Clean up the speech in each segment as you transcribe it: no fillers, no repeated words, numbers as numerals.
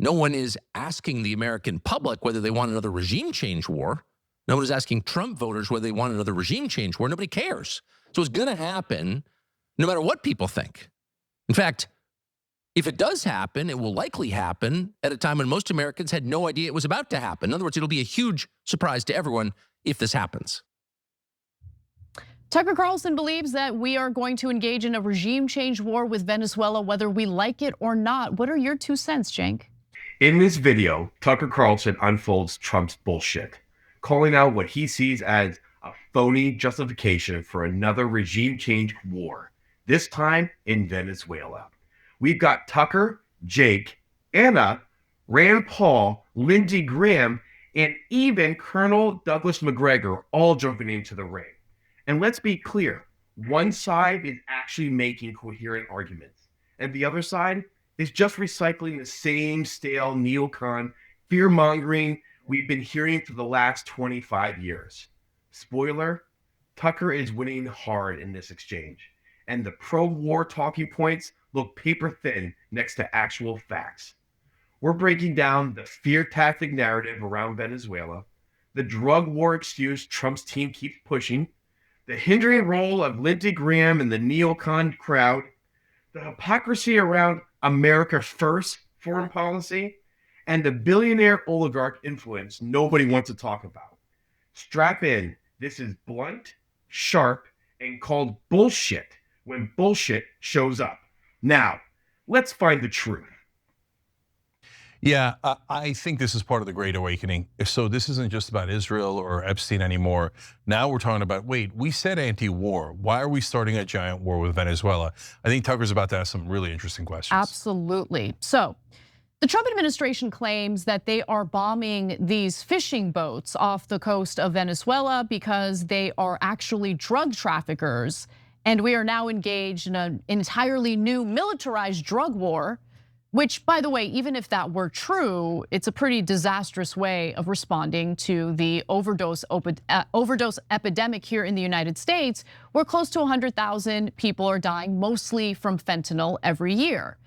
No one is asking the American public whether they want another regime change war. No one is asking Trump voters whether they want another regime change war. Nobody cares. So it's going to happen no matter what people think. In fact, if it does happen, it will likely happen at a time when most Americans had no idea it was about to happen. In other words, it'll be a huge surprise to everyone if this happens. Tucker Carlson believes that we are going to engage in a regime change war with Venezuela, whether we like it or not. What are your 2 cents, Cenk? In this video, Tucker Carlson unfolds Trump's bullshit, calling out what he sees as a phony justification for another regime change war, this time in Venezuela. We've got Tucker, Jake, Anna, Rand Paul, Lindsey Graham, and even Colonel Douglas McGregor all jumping into the ring. And let's be clear, one side is actually making coherent arguments, and the other side is just recycling the same stale neocon fear-mongering we've been hearing for the last 25 years. Spoiler, Tucker is winning hard in this exchange, and the pro-war talking points look paper thin next to actual facts. We're breaking down the fear tactic narrative around Venezuela, the drug war excuse Trump's team keeps pushing, the hindering role of Lindsey Graham and the neocon crowd, the hypocrisy around America First foreign policy, and the billionaire oligarch influence nobody wants to talk about. Strap in. This is blunt, sharp, and called bullshit when bullshit shows up. Now, let's find the truth. Yeah, I think this is part of the Great Awakening. So this isn't just about Israel or Epstein anymore. Now we're talking about, wait, we said anti-war. Why are we starting a giant war with Venezuela? I think Tucker's about to ask some really interesting questions. Absolutely. So the Trump administration claims that they are bombing these fishing boats off the coast of Venezuela because they are actually drug traffickers. And we are now engaged in an entirely new militarized drug war, which, by the way, even if that were true, it's a pretty disastrous way of responding to the overdose epidemic here in the United States, where close to 100,000 people are dying, mostly from fentanyl every year.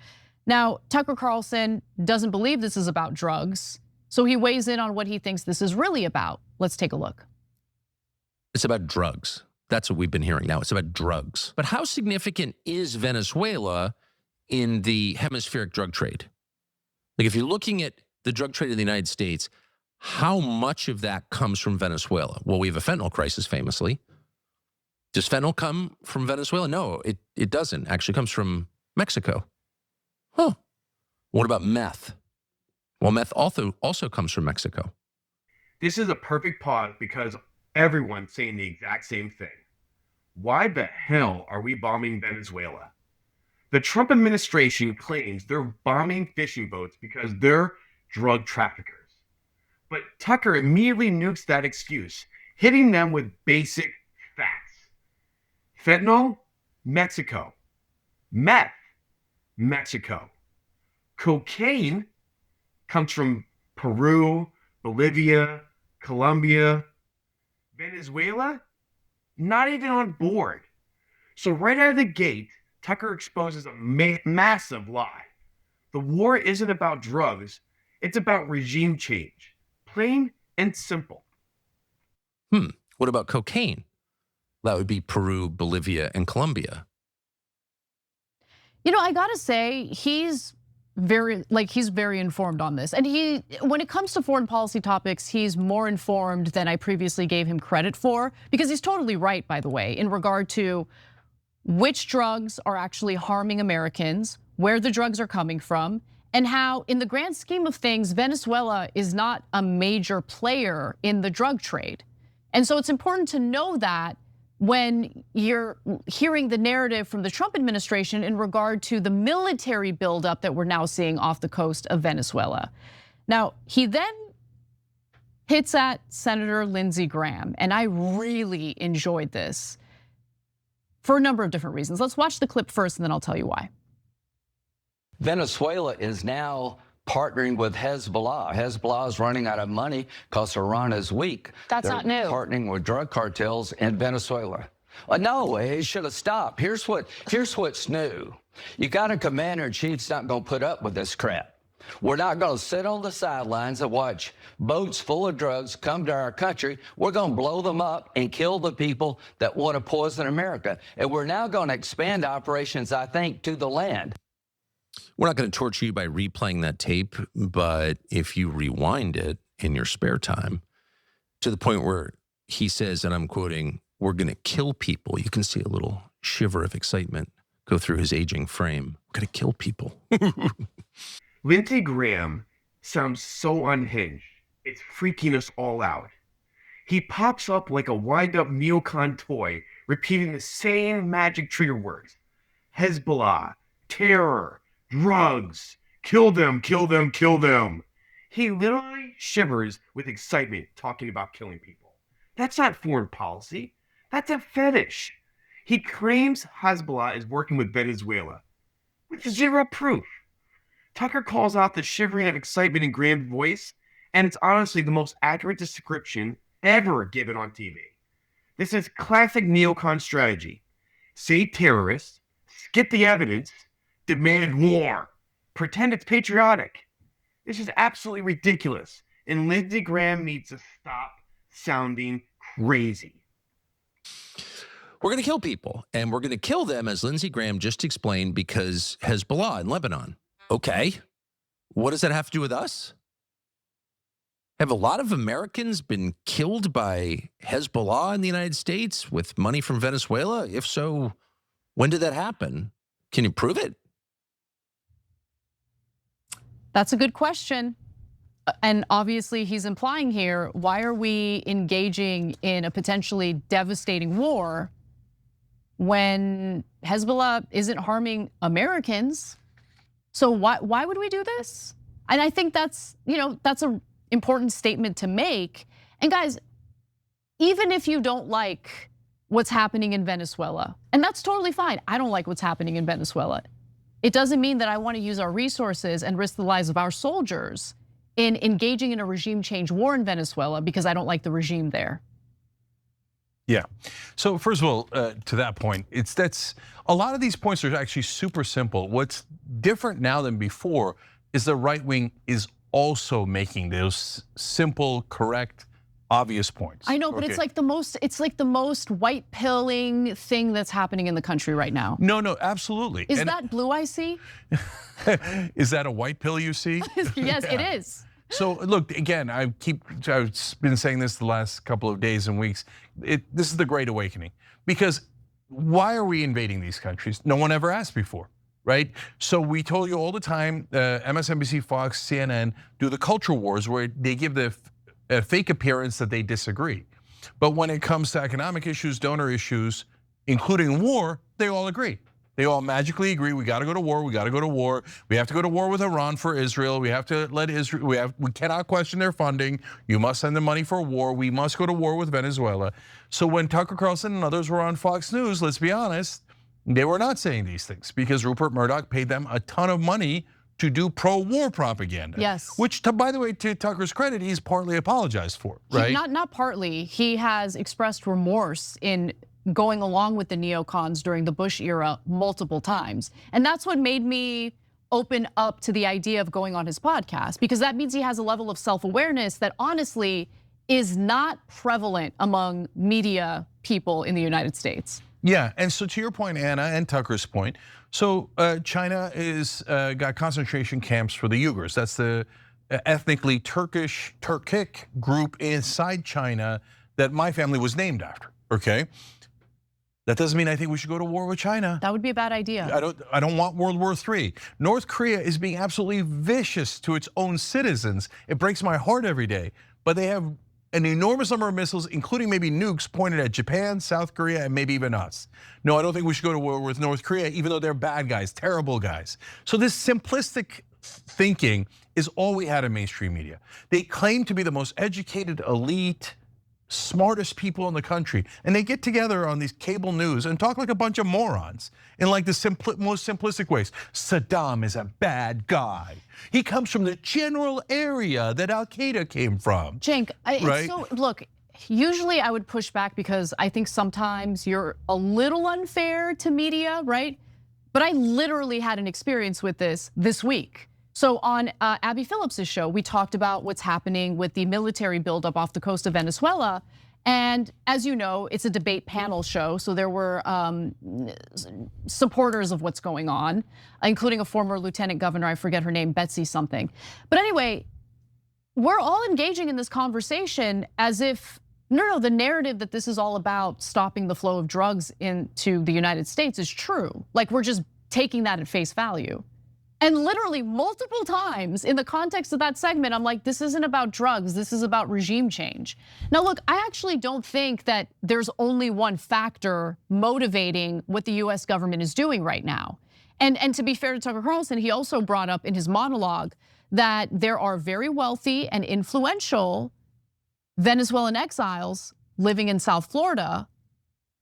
Now, Tucker Carlson doesn't believe this is about drugs, so he weighs in on what he thinks this is really about. Let's take a look. It's about drugs. That's what we've been hearing now. It's about drugs. But how significant is Venezuela in the hemispheric drug trade? Like, if you're looking at the drug trade in the United States, how much of that comes from Venezuela? Well, we have a fentanyl crisis famously. Does fentanyl come from Venezuela? No, it doesn't. Actually, it comes from Mexico. Huh. What about meth? Well, meth also comes from Mexico. This is a perfect pause because everyone's saying the exact same thing. Why the hell are we bombing Venezuela? The Trump administration claims they're bombing fishing boats because they're drug traffickers. But Tucker immediately nukes that excuse, hitting them with basic facts. Fentanyl, Mexico. Meth, Mexico. Cocaine comes from Peru, Bolivia, Colombia. Venezuela, not even on board. So right out of the gate, Tucker exposes a massive lie. The war isn't about drugs, it's about regime change. Plain and simple. What about cocaine? That would be Peru, Bolivia, and Colombia. You know, I gotta say, he's very informed on this. And when it comes to foreign policy topics, he's more informed than I previously gave him credit for, because he's totally right, by the way, in regard to which drugs are actually harming Americans, where the drugs are coming from, and how, in the grand scheme of things, Venezuela is not a major player in the drug trade. And so it's important to know that when you're hearing the narrative from the Trump administration in regard to the military buildup that we're now seeing off the coast of Venezuela. Now, he then hits at Senator Lindsey Graham, and I really enjoyed this for a number of different reasons. Let's watch the clip first, and then I'll tell you why. Venezuela is now partnering with Hezbollah. Hezbollah is running out of money because Iran is weak. That's not new. Partnering with drug cartels in Venezuela. No, it should have stopped. Here's what's new. You got a commander in chief's not going to put up with this crap. We're not going to sit on the sidelines and watch boats full of drugs come to our country. We're going to blow them up and kill the people that want to poison America. And we're now going to expand operations, I think, to the land. We're not going to torture you by replaying that tape, but if you rewind it in your spare time to the point where he says, and I'm quoting, "We're going to kill people," you can see a little shiver of excitement go through his aging frame. We're going to kill people. Lindsey Graham sounds so unhinged. It's freaking us all out. He pops up like a wind-up neocon toy, repeating the same magic trigger words. Hezbollah, terror, drugs, kill them, kill them, kill them. He literally shivers with excitement talking about killing people. That's not foreign policy. That's a fetish. He claims Hezbollah is working with Venezuela, with zero proof. Tucker calls out the shivering of excitement in Graham's voice, and it's honestly the most accurate description ever given on TV. This is classic neocon strategy. Say terrorists, skip the evidence, demand war, pretend it's patriotic. This is absolutely ridiculous, and Lindsey Graham needs to stop sounding crazy. We're going to kill people, and we're going to kill them, as Lindsey Graham just explained, because Hezbollah in Lebanon. Okay, what does that have to do with us? Have a lot of Americans been killed by Hezbollah in the United States with money from Venezuela? If so, when did that happen? Can you prove it? That's a good question. And obviously he's implying here, why are we engaging in a potentially devastating war when Hezbollah isn't harming Americans? So why would we do this? And I think that's an important statement to make. And guys, even if you don't like what's happening in Venezuela, and that's totally fine. I don't like what's happening in Venezuela. It doesn't mean that I want to use our resources and risk the lives of our soldiers in engaging in a regime change war in Venezuela because I don't like the regime there. Yeah. So first of all, to that point, that's a lot of these points are actually super simple. What's different now than before is the right wing is also making those simple, correct, obvious points. I know, but it's like the most white pilling thing that's happening in the country right now. No, absolutely. Is that blue I see? Is that a white pill you see? Yes, it is. So look, again, I've been saying this the last couple of days and weeks. This is the Great Awakening, because why are we invading these countries? No one ever asked before, right? So we told you all the time, MSNBC, Fox, CNN do the culture wars where they give the fake appearance that they disagree. But when it comes to economic issues, donor issues, including war, they all agree. They all magically agree, we gotta go to war, we gotta go to war. We have to go to war with Iran for Israel. We have to let Israel, we cannot question their funding. You must send them money for war. We must go to war with Venezuela. So when Tucker Carlson and others were on Fox News, let's be honest, they were not saying these things because Rupert Murdoch paid them a ton of money to do pro-war propaganda. Yes. Which, by the way, to Tucker's credit, he's partly apologized for, right? Not partly. He has expressed remorse in going along with the neocons during the Bush era multiple times. And that's what made me open up to the idea of going on his podcast, because that means he has a level of self-awareness that honestly is not prevalent among media people in the United States. Yeah, and so to your point, Anna, and Tucker's point, so China is got concentration camps for the Uyghurs. That's the ethnically Turkic group inside China that my family was named after, okay? That doesn't mean I think we should go to war with China. That would be a bad idea. I don't want World War III. North Korea is being absolutely vicious to its own citizens. It breaks my heart every day. But they have an enormous number of missiles, including maybe nukes, pointed at Japan, South Korea, and maybe even us. No, I don't think we should go to war with North Korea, even though they're bad guys, terrible guys. So this simplistic thinking is all we had in mainstream media. They claim to be the most educated, elite, smartest people in the country, and they get together on these cable news and talk like a bunch of morons in like the most simplistic ways. Saddam is a bad guy. He comes from the general area that Al-Qaeda came from. Cenk, right? So look, usually I would push back because I think sometimes you're a little unfair to media, right? But I literally had an experience with this week. So on Abby Phillips's show, we talked about what's happening with the military buildup off the coast of Venezuela. And as you know, it's a debate panel show. So there were supporters of what's going on, including a former lieutenant governor, I forget her name, Betsy something. But anyway, we're all engaging in this conversation as if, no, the narrative that this is all about stopping the flow of drugs into the United States is true. Like we're just taking that at face value. And literally multiple times in the context of that segment, I'm like, this isn't about drugs, this is about regime change. Now look, I actually don't think that there's only one factor motivating what the US government is doing right now. And to be fair to Tucker Carlson, he also brought up in his monologue that there are very wealthy and influential Venezuelan exiles living in South Florida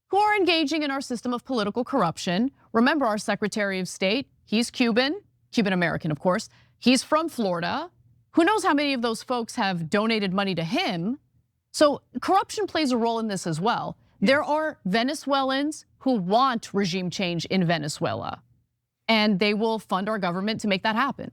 who are engaging in our system of political corruption. Remember, our Secretary of State, he's Cuban American, of course. He's from Florida. Who knows how many of those folks have donated money to him? So corruption plays a role in this as well. There are Venezuelans who want regime change in Venezuela, and they will fund our government to make that happen.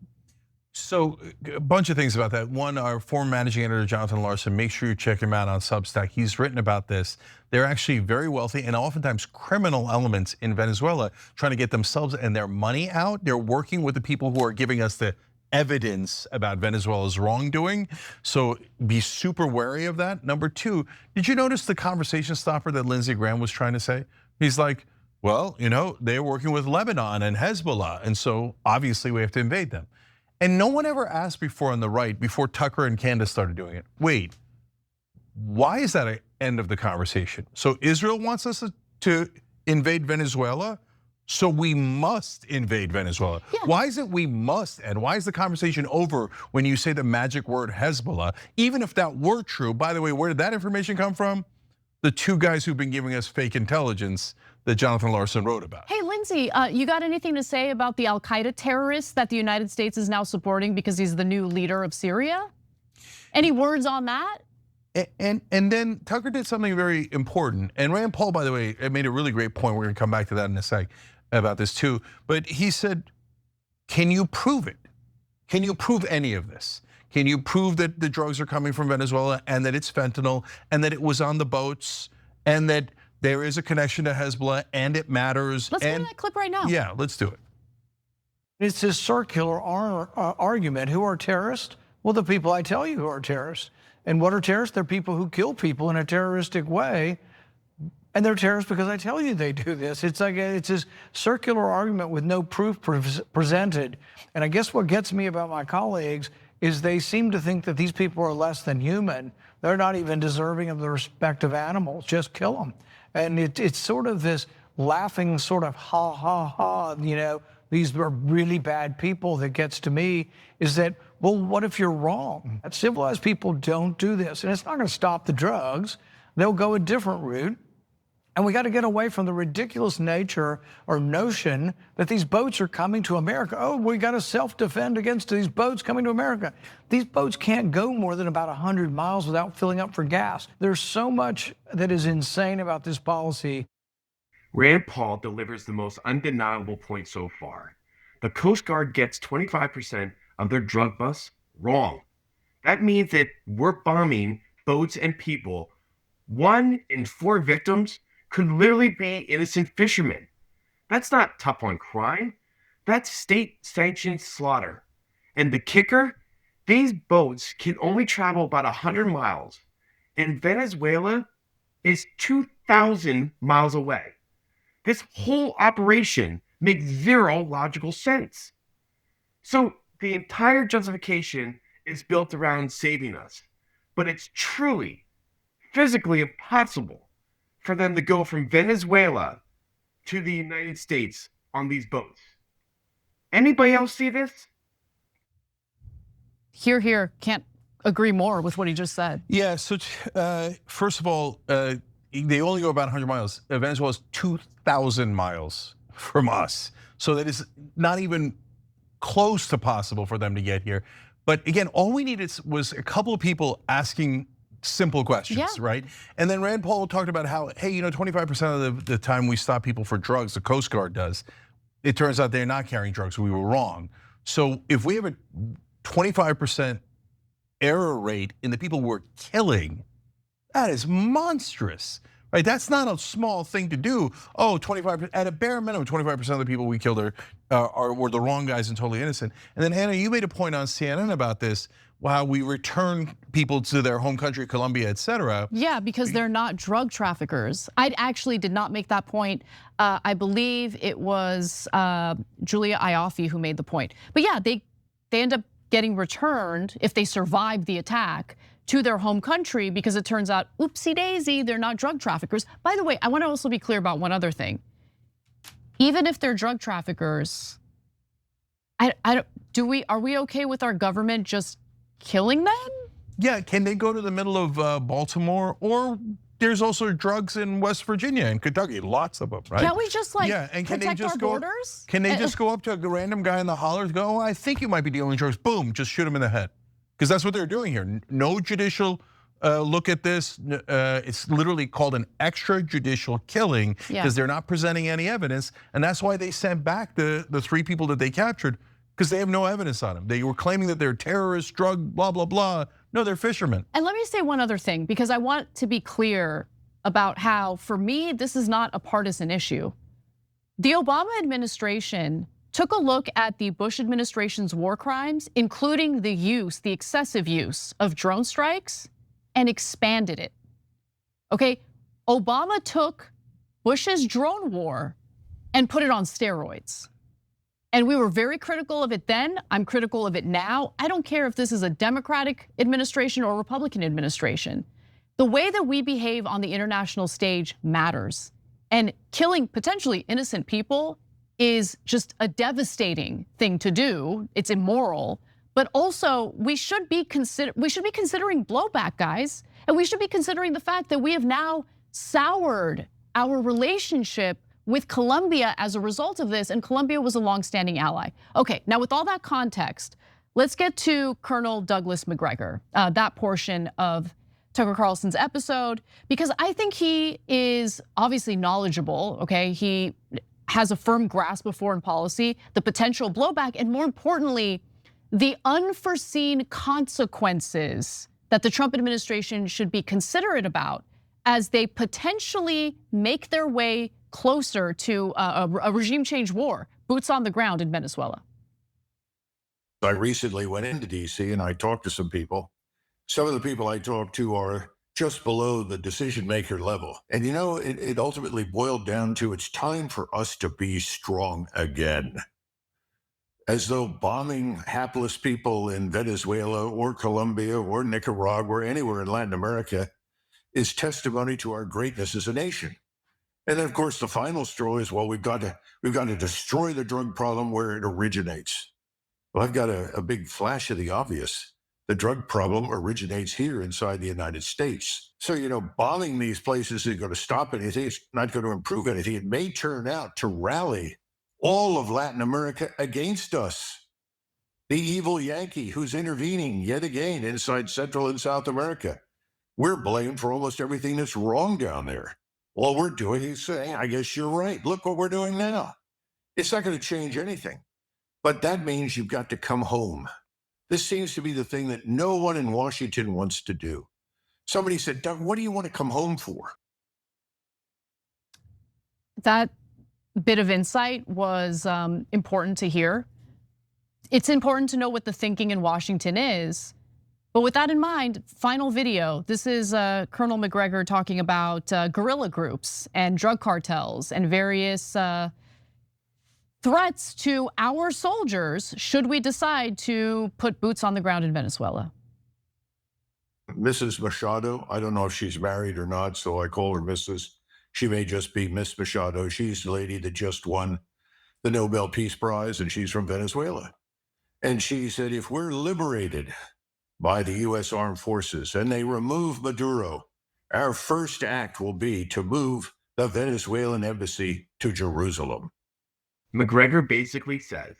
So a bunch of things about that. One, our former managing editor, Jonathan Larson, make sure you check him out on Substack. He's written about this. They're actually very wealthy and oftentimes criminal elements in Venezuela trying to get themselves and their money out. They're working with the people who are giving us the evidence about Venezuela's wrongdoing. So be super wary of that. Number two, did you notice the conversation stopper that Lindsey Graham was trying to say? He's like, well, they're working with Lebanon and Hezbollah, and so obviously we have to invade them. And no one ever asked before on the right, before Tucker and Candace started doing it, wait, why is that an end of the conversation? So Israel wants us to invade Venezuela, so we must invade Venezuela. Yeah. Why is it we must, and why is the conversation over when you say the magic word Hezbollah? Even if that were true, by the way, where did that information come from? The two guys who've been giving us fake intelligence that Jonathan Larson wrote about. Hey, Lindsey, you got anything to say about the Al-Qaeda terrorists that the United States is now supporting because he's the new leader of Syria? Any words on that? And then Tucker did something very important. And Rand Paul, by the way, made a really great point. We're gonna come back to that in a sec about this too. But he said, can you prove it? Can you prove any of this? Can you prove that the drugs are coming from Venezuela and that it's fentanyl and that it was on the boats and that there is a connection to Hezbollah and it matters? Let's play that clip right now. Yeah, let's do it. It's this circular argument. Who are terrorists? Well, the people I tell you who are terrorists. And what are terrorists? They're people who kill people in a terroristic way. And they're terrorists because I tell you they do this. It's like it's this circular argument with no proof presented. And I guess what gets me about my colleagues is they seem to think that these people are less than human. They're not even deserving of the respect of animals. Just kill them. And it's sort of this laughing sort of ha, ha, ha, these are really bad people that gets to me is that, well, what if you're wrong? Civilized people don't do this. And it's not gonna stop the drugs. They'll go a different route. And we got to get away from the ridiculous nature or notion that these boats are coming to America. Oh, we got to self-defend against these boats coming to America. These boats can't go more than about 100 miles without filling up for gas. There's so much that is insane about this policy. Rand Paul delivers the most undeniable point so far. The Coast Guard gets 25% of their drug busts wrong. That means that we're bombing boats and people. 1 in 4 victims could literally be innocent fishermen. That's not tough on crime. That's state-sanctioned slaughter. And the kicker, these boats can only travel about 100 miles, and Venezuela is 2,000 miles away. This whole operation makes zero logical sense. So the entire justification is built around saving us, but it's truly, physically impossible for them to go from Venezuela to the United States on these boats. Anybody else see this? Here, can't agree more with what he just said. Yeah, so first of all, they only go about 100 miles. Venezuela is 2,000 miles from us. So that is not even close to possible for them to get here. But again, all we needed was a couple of people asking simple questions, right? And then Rand Paul talked about how, hey, 25% of the time we stop people for drugs, the Coast Guard does. It turns out they're not carrying drugs, we were wrong. So if we have a 25% error rate in the people we're killing, that is monstrous, right? That's not a small thing to do. Oh, 25%, at a bare minimum, 25% of the people we killed were the wrong guys and totally innocent. And then Anna, you made a point on CNN about this, how we return people to their home country, Colombia, et cetera. Yeah, because they're not drug traffickers. I actually did not make that point. I believe it was Julia Ioffe who made the point. But yeah, they end up getting returned if they survive the attack to their home country, because it turns out, oopsie daisy, they're not drug traffickers. By the way, I want to also be clear about one other thing. Even if they're drug traffickers, are we okay with our government just killing them? Yeah, can they go to the middle of Baltimore? Or there's also drugs in West Virginia and Kentucky, lots of them, right? Can't we just like and can protect they just our borders? Can they just go up to a random guy in the hollers, go, oh, I think you might be dealing drugs, boom, just shoot him in the head. Because that's what they're doing here. No judicial look at this. It's literally called an extrajudicial killing because they're not presenting any evidence. And that's why they sent back the 3 people that they captured, because they have no evidence on them. They were claiming that they're terrorists, drug, blah, blah, blah. No, they're fishermen. And let me say one other thing, because I want to be clear about how, for me, this is not a partisan issue. The Obama administration took a look at the Bush administration's war crimes, including the excessive use of drone strikes, and expanded it. Okay, Obama took Bush's drone war and put it on steroids. And we were very critical of it then. I'm critical of it now. I don't care if this is a Democratic administration or Republican administration. The way that we behave on the international stage matters. And killing potentially innocent people is just a devastating thing to do. It's immoral. But also, we should be considering blowback, guys. And we should be considering the fact that we have now soured our relationship with Colombia as a result of this, and Colombia was a longstanding ally. Okay, now with all that context, let's get to Colonel Douglas McGregor, that portion of Tucker Carlson's episode, because I think he is obviously knowledgeable, okay? He has a firm grasp of foreign policy, the potential blowback, and more importantly, the unforeseen consequences that the Trump administration should be considerate about as they potentially make their way closer to a regime change war, boots on the ground in Venezuela. I recently went into DC and I talked to some people. Some of the people I talked to are just below the decision maker level. And you know, it ultimately boiled down to it's time for us to be strong again. As though bombing hapless people in Venezuela or Colombia or Nicaragua or anywhere in Latin America is testimony to our greatness as a nation. And then, of course, the final straw is, well, we've got to destroy the drug problem where it originates. Well, I've got a big flash of the obvious. The drug problem originates here inside the United States. So, you know, bombing these places isn't going to stop anything. It's not going to improve anything. It may turn out to rally all of Latin America against us. The evil Yankee who's intervening yet again inside Central and South America. We're blamed for almost everything that's wrong down there. All we're doing is saying, I guess you're right. Look what we're doing now. It's not going to change anything. But that means you've got to come home. This seems to be the thing that no one in Washington wants to do. Somebody said, Doug, what do you want to come home for? That bit of insight was important to hear. It's important to know what the thinking in Washington is. But with that in mind, final video. This is Colonel McGregor talking about guerrilla groups and drug cartels and various threats to our soldiers should we decide to put boots on the ground in Venezuela. Mrs. Machado, I don't know if she's married or not, so I call her Mrs. She may just be Miss Machado. She's the lady that just won the Nobel Peace Prize, and she's from Venezuela. And she said, if we're liberated by the US Armed Forces and they remove Maduro, our first act will be to move the Venezuelan embassy to Jerusalem. McGregor basically says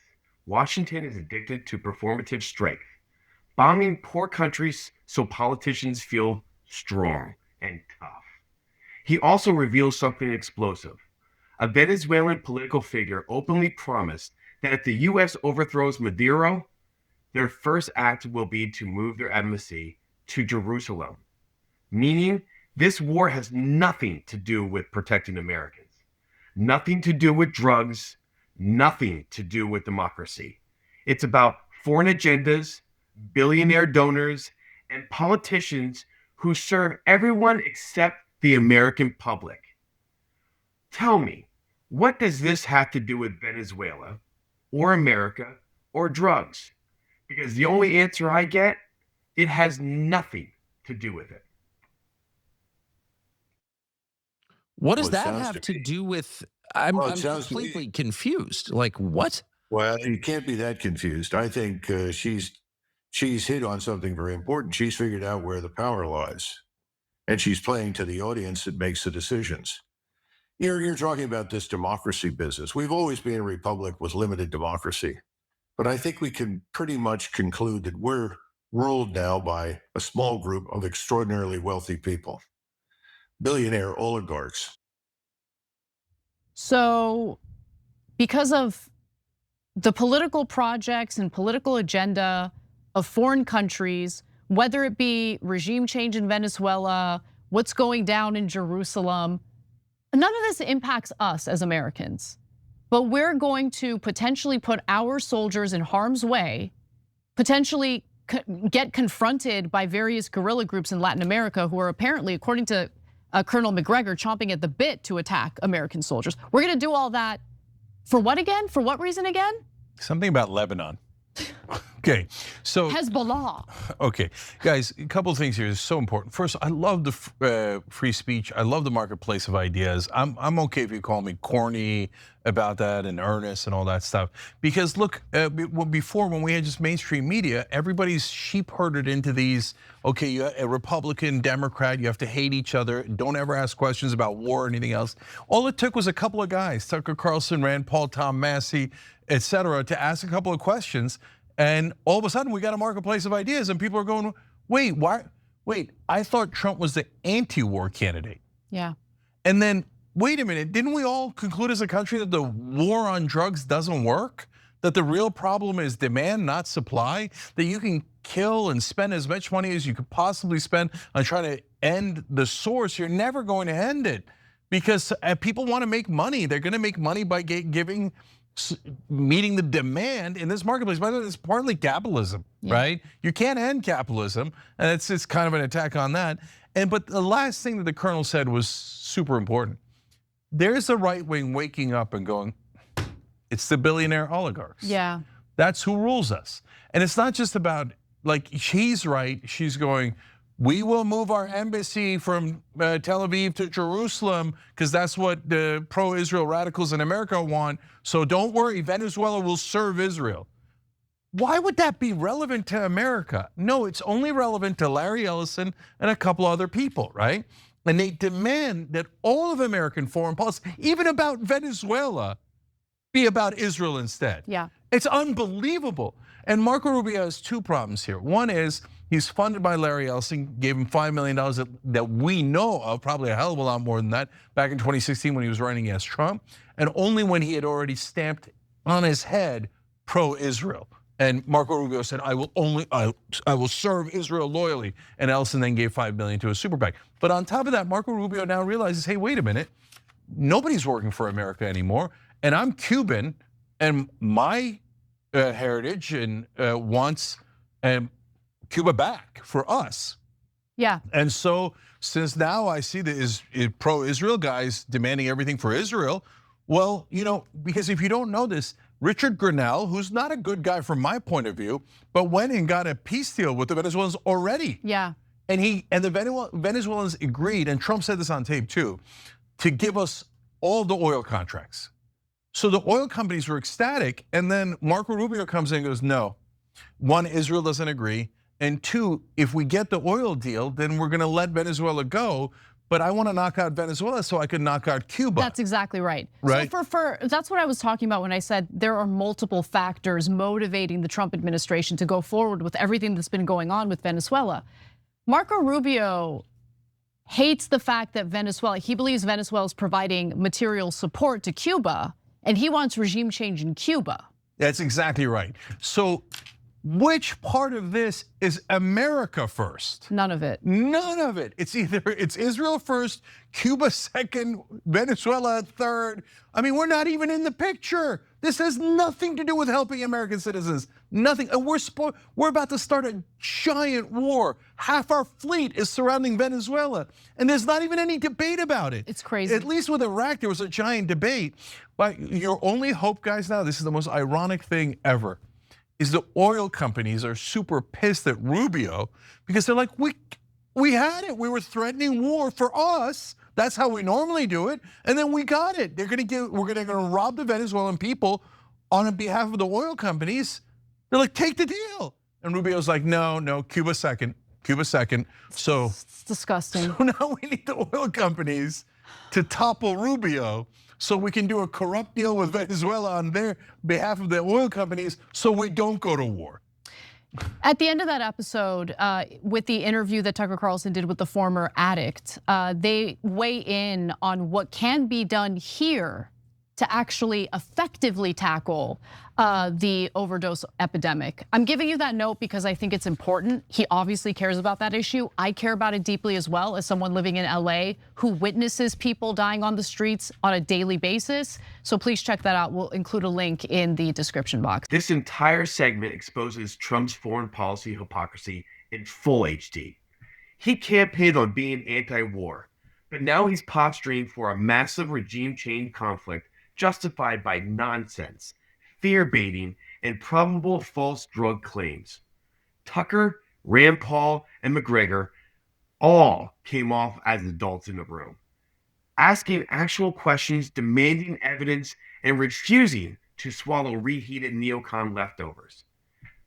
Washington is addicted to performative strength, bombing poor countries so politicians feel strong and tough. He also reveals something explosive. A Venezuelan political figure openly promised that if the U.S. overthrows Maduro, their first act will be to move their embassy to Jerusalem, meaning this war has nothing to do with protecting Americans, nothing to do with drugs, nothing to do with democracy. It's about foreign agendas, billionaire donors, and politicians who serve everyone except the American public. Tell me, what does this have to do with Venezuela or America or drugs? Because the only answer I get, it has nothing to do with it. What does Well, it that sounds have to to me- do with? I'm, Well, it I'm sounds to me- completely confused. Like what? Well, you can't be that confused. I think she's hit on something very important. She's figured out where the power lies, and she's playing to the audience that makes the decisions. You're talking about this democracy business. We've always been a republic with limited democracy, but I think we can pretty much conclude that we're ruled now by a small group of extraordinarily wealthy people, billionaire oligarchs. So, because of the political projects and political agenda of foreign countries, whether it be regime change in Venezuela, what's going down in Jerusalem, none of this impacts us as Americans. But we're going to potentially put our soldiers in harm's way, potentially get confronted by various guerrilla groups in Latin America who are apparently, according to Colonel McGregor, chomping at the bit to attack American soldiers. We're gonna do all that for what again? For what reason again? Something about Lebanon. Okay, so Hezbollah. okay, guys, a couple of things here is so important. First, I love the free speech. I love the marketplace of ideas. I'm okay if you call me corny about that and earnest and all that stuff. Because look, before when we had just mainstream media, everybody's sheep herded into these. Okay, you're a Republican, Democrat, you have to hate each other. Don't ever ask questions about war or anything else. All it took was a couple of guys, Tucker Carlson, Rand Paul, Tom Massey, etc., to ask a couple of questions. And all of a sudden, we got a marketplace of ideas, and people are going, wait, why? Wait, I thought Trump was the anti-war candidate. Yeah. And then, wait a minute, didn't we all conclude as a country that the war on drugs doesn't work? That the real problem is demand, not supply? That you can kill and spend as much money as you could possibly spend on trying to end the source, you're never going to end it. Because people want to make money. They're going to make money by meeting the demand in this marketplace. By the way, it's partly capitalism, right? You can't end capitalism, and it's kind of an attack on that. But the last thing that the colonel said was super important. There's the right wing waking up and going, it's the billionaire oligarchs. Yeah. That's who rules us. And it's not just about, like, she's right, she's going, we will move our embassy from Tel Aviv to Jerusalem because that's what the pro-Israel radicals in America want. So don't worry, Venezuela will serve Israel. Why would that be relevant to America? No, it's only relevant to Larry Ellison and a couple other people, right? And they demand that all of American foreign policy, even about Venezuela, be about Israel instead. Yeah. It's unbelievable. And Marco Rubio has two problems here. One is he's funded by Larry Ellison, gave him $5 million that we know of, probably a hell of a lot more than that, back in 2016 when he was running against Trump, and only when he had already stamped on his head pro-Israel. And Marco Rubio said, I will serve Israel loyally. And Ellison then gave $5 million to a super PAC. But on top of that, Marco Rubio now realizes, hey, wait a minute, nobody's working for America anymore. And I'm Cuban, and my heritage and wants Cuba back for us. Yeah. And so since now I see the pro-Israel guys demanding everything for Israel, well, because if you don't know this, Richard Grenell, who's not a good guy from my point of view, but went and got a peace deal with the Venezuelans already. Yeah. And the Venezuelans agreed, and Trump said this on tape too, to give us all the oil contracts. So the oil companies were ecstatic, and then Marco Rubio comes in and goes, no. One, Israel doesn't agree, and two, if we get the oil deal, then we're gonna let Venezuela go, but I wanna knock out Venezuela so I can knock out Cuba. That's exactly right. Right. So that's what I was talking about when I said there are multiple factors motivating the Trump administration to go forward with everything that's been going on with Venezuela. Marco Rubio hates the fact that he believes Venezuela is providing material support to Cuba, and he wants regime change in Cuba. That's exactly right. So which part of this is America first? None of it. None of it. It's either it's Israel first, Cuba second, Venezuela third. I mean, we're not even in the picture. This has nothing to do with helping American citizens. Nothing. And we're about to start a giant war. Half our fleet is surrounding Venezuela, and there's not even any debate about it. It's crazy. At least with Iraq, there was a giant debate. But your only hope, guys, now, this is the most ironic thing ever, is the oil companies are super pissed at Rubio because they're like, we had it. We were threatening war for us. That's how we normally do it. And then we got it. We're gonna rob the Venezuelan people on behalf of the oil companies. They're like, take the deal. And Rubio's like, no, Cuba second. So It's disgusting. So now we need the oil companies to topple Rubio so we can do a corrupt deal with Venezuela on their behalf of the oil companies so we don't go to war. At the end of that episode, with the interview that Tucker Carlson did with the former addict, they weigh in on what can be done here to actually effectively tackle the overdose epidemic. I'm giving you that note because I think it's important. He obviously cares about that issue. I care about it deeply as well as someone living in LA who witnesses people dying on the streets on a daily basis. So please check that out. We'll include a link in the description box. This entire segment exposes Trump's foreign policy hypocrisy in full HD. He campaigned on being anti-war, but now he's posturing for a massive regime change conflict justified by nonsense, fear baiting, and probable false drug claims. Tucker, Rand Paul, and McGregor all came off as adults in the room, asking actual questions, demanding evidence, and refusing to swallow reheated neocon leftovers.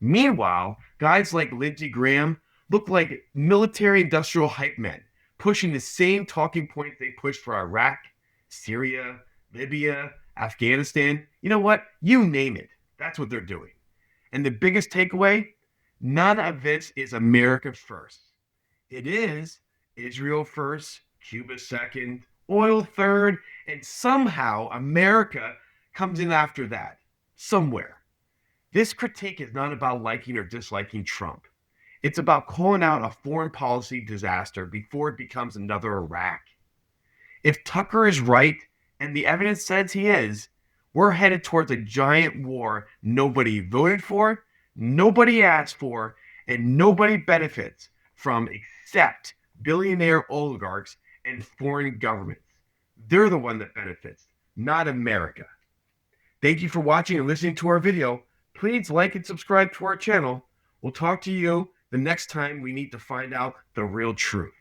Meanwhile, guys like Lindsey Graham look like military-industrial hype men, pushing the same talking points they pushed for Iraq, Syria, Libya, Afghanistan. You know what? You name it. That's what they're doing. And the biggest takeaway, none of this is America first. It is Israel first, Cuba second, oil third, and somehow America comes in after that, somewhere. This critique is not about liking or disliking Trump. It's about calling out a foreign policy disaster before it becomes another Iraq. If Tucker is right, and the evidence says he is, we're headed towards a giant war nobody voted for, nobody asked for, and nobody benefits from except billionaire oligarchs and foreign governments. They're the one that benefits, not America. Thank you for watching and listening to our video. Please like and subscribe to our channel. We'll talk to you the next time we need to find out the real truth.